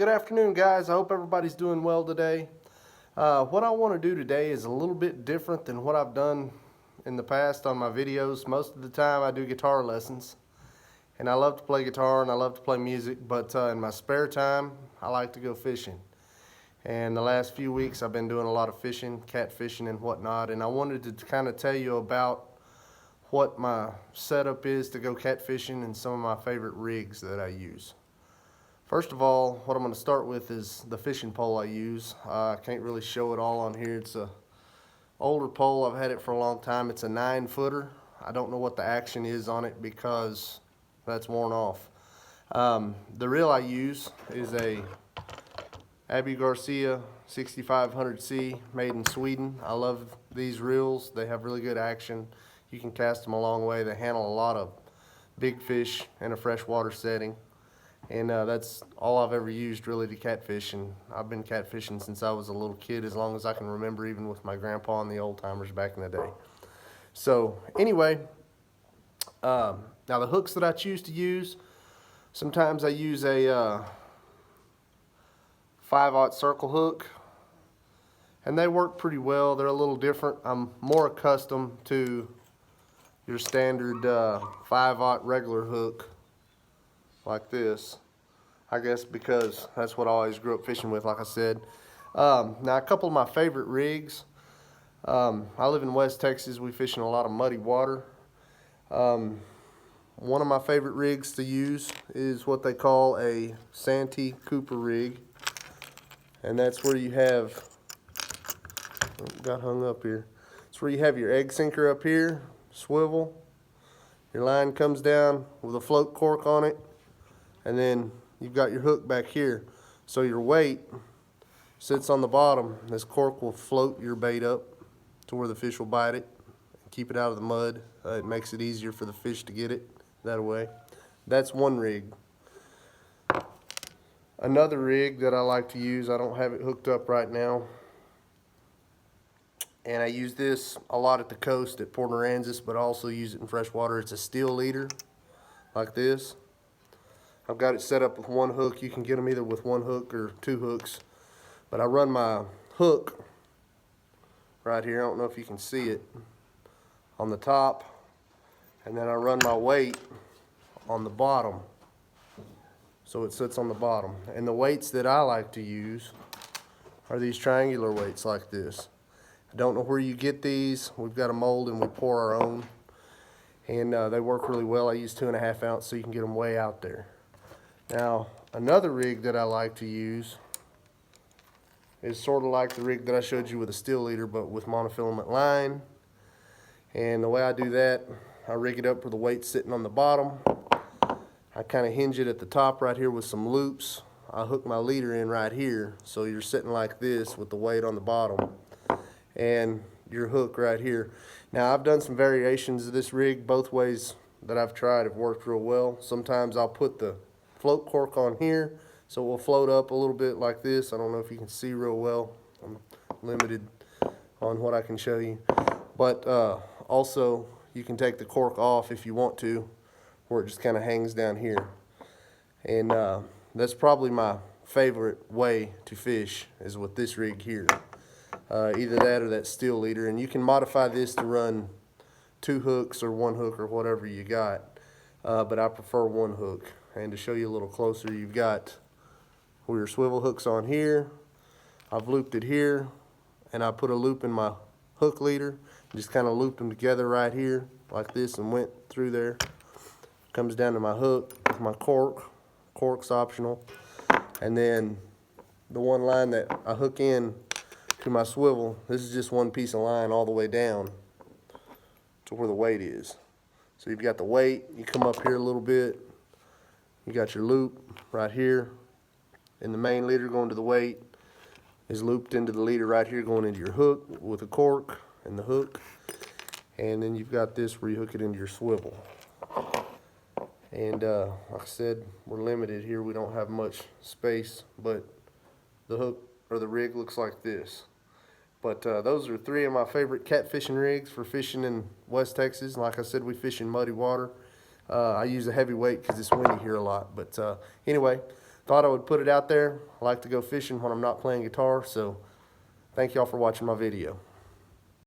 Good afternoon, guys. I hope everybody's doing well today. What I want to do today is a little bit different than what I've done in the past on my videos. Most of the time I do guitar lessons, and I love to play guitar and I love to play music, but in my spare time I like to go fishing. And the last few weeks I've been doing a lot of fishing, catfishing and whatnot, and I wanted to kind of tell you about what my setup is to go catfishing and some of my favorite rigs that I use. First of all, what I'm going to start with is the fishing pole I use. I can't really show it all on here. It's a older pole. I've had it for a long time. It's a 9-footer. I don't know what the action is on it because that's worn off. The reel I use is a Abu Garcia 6500C made in Sweden. I love these reels. They have really good action. You can cast them a long way. They handle a lot of big fish in a freshwater setting. And that's all I've ever used really to catfish, and I've been catfishing since I was a little kid, as long as I can remember, even with my grandpa and the old timers back in the day. So anyway, now the hooks that I choose to use, sometimes I use a 5/0 circle hook, and they work pretty well. They're a little different. I'm more accustomed to your standard 5/0 regular hook like this, I guess, because that's what I always grew up fishing with, like I said. Now a couple of my favorite rigs. I live in West Texas. We fish in a lot of muddy water. One of my favorite rigs to use is what they call a Santee Cooper rig, and that's where you have, got hung up here. It's where you have your egg sinker up here, swivel. Your line comes down with a float cork on it, and then you've got your hook back here. So your weight sits on the bottom. This cork will float your bait up to where the fish will bite it and keep it out of the mud. It makes it easier for the fish to get it that way. That's one rig. Another rig that I like to use, I don't have it hooked up right now, and I use this a lot at the coast at Port Aransas, but I also use it in freshwater. It's a steel leader like this. I've got it set up with one hook. You can get them either with one hook or two hooks, but I run my hook right here, I don't know if you can see it, on the top, and then I run my weight on the bottom, so it sits on the bottom. And the weights that I like to use are these triangular weights like this. I don't know where you get these. We've got a mold and we pour our own, and they work really well. I use 2.5 ounce, so you can get them way out there. Now, another rig that I like to use is sort of like the rig that I showed you with a steel leader, but with monofilament line. And the way I do that, I rig it up with the weight sitting on the bottom. I kind of hinge it at the top right here with some loops. I hook my leader in right here, so you're sitting like this with the weight on the bottom and your hook right here. Now, I've done some variations of this rig. Both ways that I've tried have worked real well. Sometimes I'll put the float cork on here, so it will float up a little bit like this. I don't know if you can see real well. I'm limited on what I can show you. But also, you can take the cork off if you want to, where it just kind of hangs down here. And that's probably my favorite way to fish, is with this rig here. Either that or that steel leader. And you can modify this to run 2 hooks or 1 hook or whatever you got. But I prefer 1 hook. And to show you a little closer, you've got where your swivel hook's on here. I've looped it here, and I put a loop in my hook leader, just kind of looped them together right here like this and went through there. Comes down to my hook with my cork. Cork's optional. And then the one line that I hook in to my swivel, this is just one piece of line all the way down to where the weight is. So you've got the weight, you come up here a little bit, you got your loop right here, and the main leader going to the weight is looped into the leader right here going into your hook with a cork and the hook. And then you've got this where you hook it into your swivel. And like I said, we're limited here. We don't have much space, but the hook or the rig looks like this. But those are 3 of my favorite catfishing rigs for fishing in West Texas. Like I said, we fish in muddy water. I use a heavy weight because it's windy here a lot. But anyway, thought I would put it out there. I like to go fishing when I'm not playing guitar, so thank y'all for watching my video.